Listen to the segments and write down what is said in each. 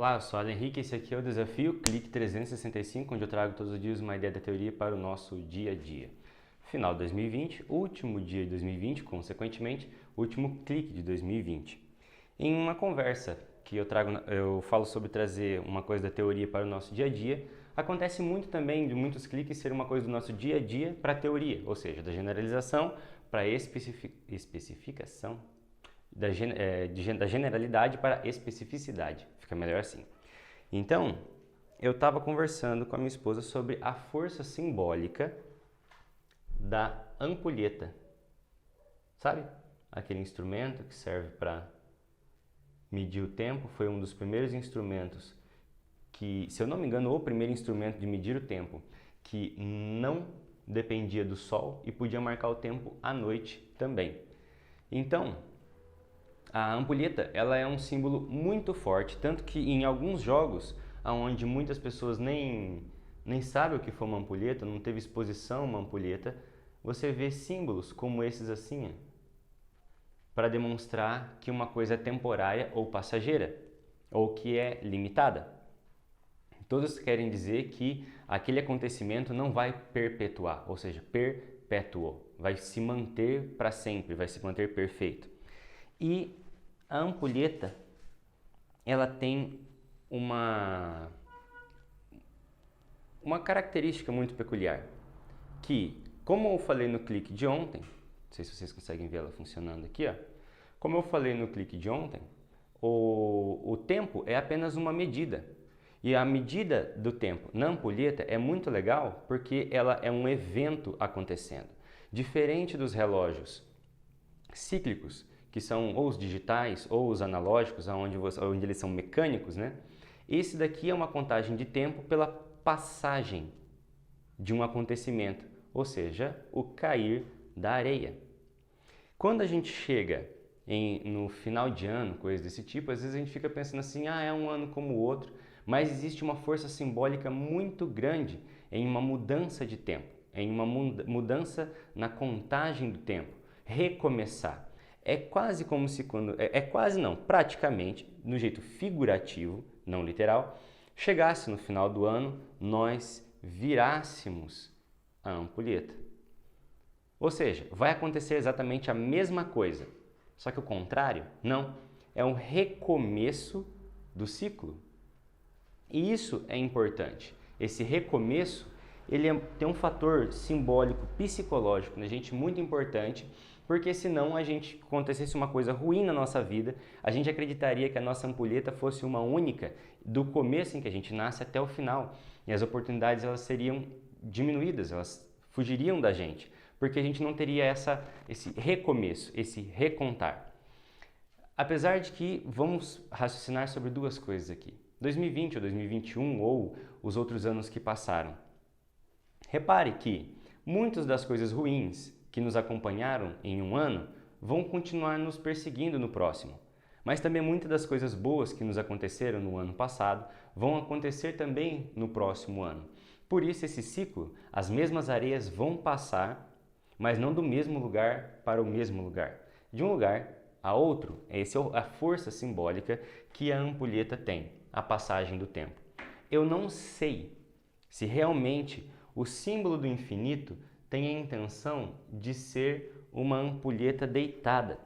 Olá, eu sou Alan Henrique e esse aqui é o Desafio Clique 365, onde eu trago todos os dias uma ideia da teoria para o nosso dia a dia. Final de 2020, último dia de 2020, consequentemente, último clique de 2020. Em uma conversa que eu falo sobre trazer uma coisa da teoria para o nosso dia a dia, acontece muito também de muitos cliques ser uma coisa do nosso dia a dia para a teoria, ou seja, da generalização para a especificação. Da generalidade para a especificidade, fica melhor assim. Então, eu estava conversando com a minha esposa sobre a força simbólica da ampulheta. Sabe? Aquele instrumento que serve para medir o tempo, foi um dos primeiros instrumentos que, se eu não me engano, o primeiro instrumento de medir o tempo que não dependia do sol e podia marcar o tempo à noite também. Então, a ampulheta, ela é um símbolo muito forte, tanto que em alguns jogos, onde muitas pessoas nem sabem o que foi uma ampulheta, não teve exposição a uma ampulheta, você vê símbolos como esses assim, para demonstrar que uma coisa é temporária ou passageira, ou que é limitada. Todos querem dizer que aquele acontecimento não vai perpetuar, ou seja, perpétuo, vai se manter para sempre, vai se manter perfeito. E a ampulheta, ela tem uma característica muito peculiar, que, como eu falei no clique de ontem, não sei se vocês conseguem ver ela funcionando aqui, ó. Como eu falei no clique de ontem, o tempo é apenas uma medida. E a medida do tempo na ampulheta é muito legal porque ela é um evento acontecendo. Diferente dos relógios cíclicos, que são ou os digitais ou os analógicos, onde eles são mecânicos, né? Esse daqui é uma contagem de tempo pela passagem de um acontecimento, ou seja, o cair da areia. Quando a gente chega no final de ano, coisas desse tipo, às vezes a gente fica pensando assim, é um ano como o outro, mas existe uma força simbólica muito grande em uma mudança de tempo, em uma mudança na contagem do tempo, recomeçar. É quase como se praticamente, no jeito figurativo, não literal, chegasse no final do ano, nós virássemos a ampulheta. Ou seja, vai acontecer exatamente a mesma coisa, só que o contrário, não, é um recomeço do ciclo. E isso é importante. Esse recomeço, tem um fator simbólico, psicológico na gente muito importante, porque senão acontecesse uma coisa ruim na nossa vida, a gente acreditaria que a nossa ampulheta fosse uma única, do começo em que a gente nasce até o final. E as oportunidades elas seriam diminuídas, elas fugiriam da gente, porque a gente não teria esse recomeço, esse recontar. Apesar de que vamos raciocinar sobre duas coisas aqui. 2020 ou 2021 ou os outros anos que passaram. Repare que muitas das coisas ruins que nos acompanharam em um ano vão continuar nos perseguindo no próximo. Mas também muitas das coisas boas que nos aconteceram no ano passado vão acontecer também no próximo ano. Por isso esse ciclo, as mesmas areias vão passar, mas não do mesmo lugar para o mesmo lugar. De um lugar a outro, essa é a força simbólica que a ampulheta tem, a passagem do tempo. Eu não sei se realmente o símbolo do infinito tem a intenção de ser uma ampulheta deitada,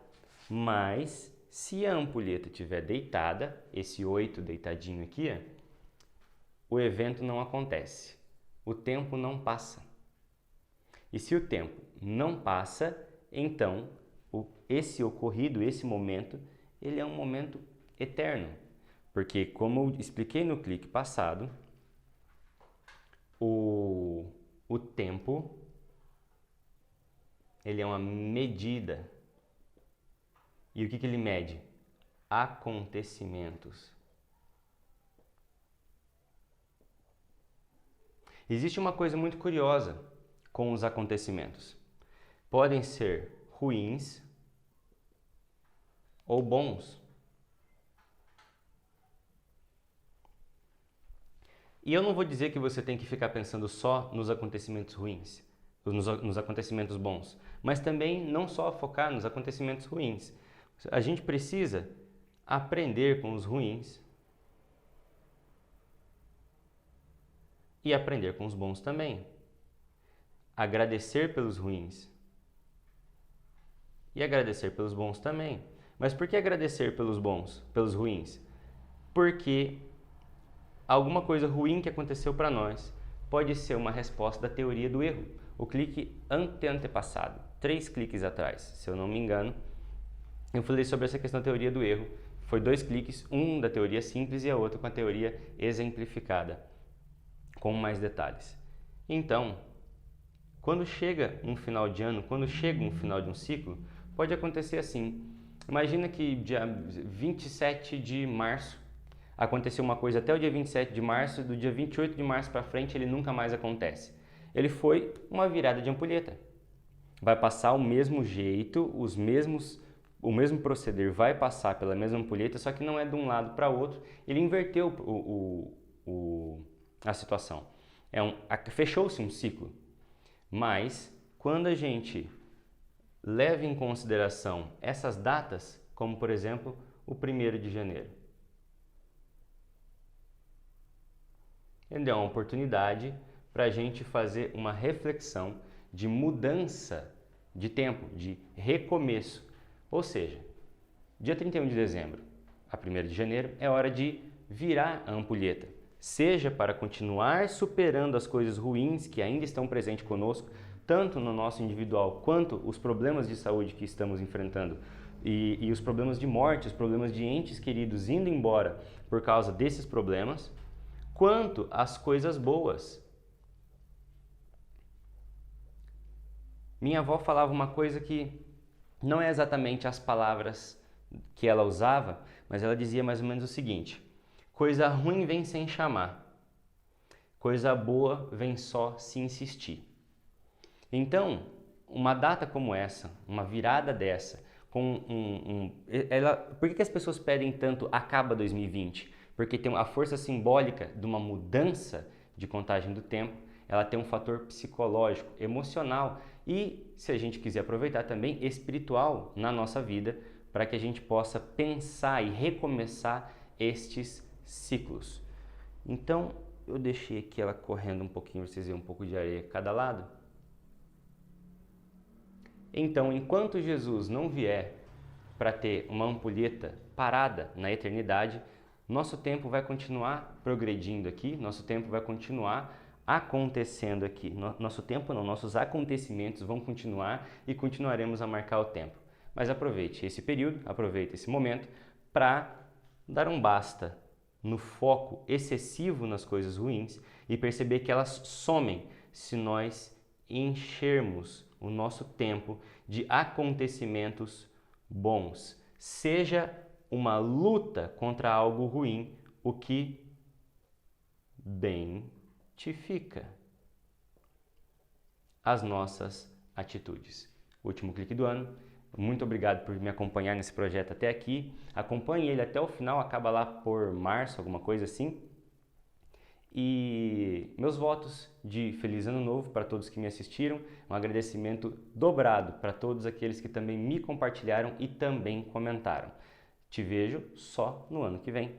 mas se a ampulheta estiver deitada, esse 8 deitadinho aqui, o evento não acontece, o tempo não passa. E se o tempo não passa, então esse ocorrido, esse momento, ele é um momento eterno. Porque, como eu expliquei no clique passado, o tempo, ele é uma medida. E o que ele mede? Acontecimentos. Existe uma coisa muito curiosa com os acontecimentos. Podem ser ruins ou bons. E eu não vou dizer que você tem que ficar pensando só nos acontecimentos ruins, nos acontecimentos bons, mas também não só focar nos acontecimentos ruins. A gente precisa aprender com os ruins e aprender com os bons também. Agradecer pelos ruins e agradecer pelos bons também. Mas por que agradecer pelos bons, pelos ruins? Porque alguma coisa ruim que aconteceu para nós pode ser uma resposta da teoria do erro. O clique antepassado, 3 cliques atrás, se eu não me engano, eu falei sobre essa questão da teoria do erro. Foi 2 cliques, um da teoria simples e a outra com a teoria exemplificada, com mais detalhes. Então, quando chega um final de ano, quando chega um final de um ciclo, pode acontecer assim. Imagina que dia 27 de março aconteceu uma coisa até o dia 27 de março, do dia 28 de março para frente ele nunca mais acontece. Ele foi uma virada de ampulheta. Vai passar o mesmo jeito, o mesmo proceder vai passar pela mesma ampulheta, só que não é de um lado para o outro. Ele inverteu a situação. Fechou-se um ciclo. Mas, quando a gente leva em consideração essas datas, como por exemplo, o 1º de janeiro, ele deu uma oportunidade para a gente fazer uma reflexão de mudança de tempo, de recomeço. Ou seja, dia 31 de dezembro a 1º de janeiro é hora de virar a ampulheta. Seja para continuar superando as coisas ruins que ainda estão presentes conosco, tanto no nosso individual quanto os problemas de saúde que estamos enfrentando e os problemas de morte, os problemas de entes queridos indo embora por causa desses problemas, quanto as coisas boas. Minha avó falava uma coisa que não é exatamente as palavras que ela usava, mas ela dizia mais ou menos o seguinte: coisa ruim vem sem chamar, coisa boa vem só se insistir. Então, uma data como essa, uma virada dessa, por que as pessoas pedem tanto acaba 2020? Porque tem a força simbólica de uma mudança de contagem do tempo, ela tem um fator psicológico, emocional e, se a gente quiser aproveitar também, espiritual na nossa vida, para que a gente possa pensar e recomeçar estes ciclos. Então, eu deixei aqui ela correndo um pouquinho, vocês verem um pouco de areia a cada lado. Então, enquanto Jesus não vier para ter uma ampulheta parada na eternidade, nosso tempo vai continuar progredindo aqui, nosso tempo vai continuar acontecendo aqui. Nosso tempo não, nossos acontecimentos vão continuar e continuaremos a marcar o tempo. Mas aproveite esse período, aproveite esse momento para dar um basta no foco excessivo nas coisas ruins e perceber que elas somem se nós enchermos o nosso tempo de acontecimentos bons. Seja uma luta contra algo ruim, o que bem te fica as nossas atitudes. Último clique do ano. Muito obrigado por me acompanhar nesse projeto até aqui. Acompanhe ele até o final, acaba lá por março, alguma coisa assim. E meus votos de Feliz Ano Novo para todos que me assistiram. Um agradecimento dobrado para todos aqueles que também me compartilharam e também comentaram. Te vejo só no ano que vem.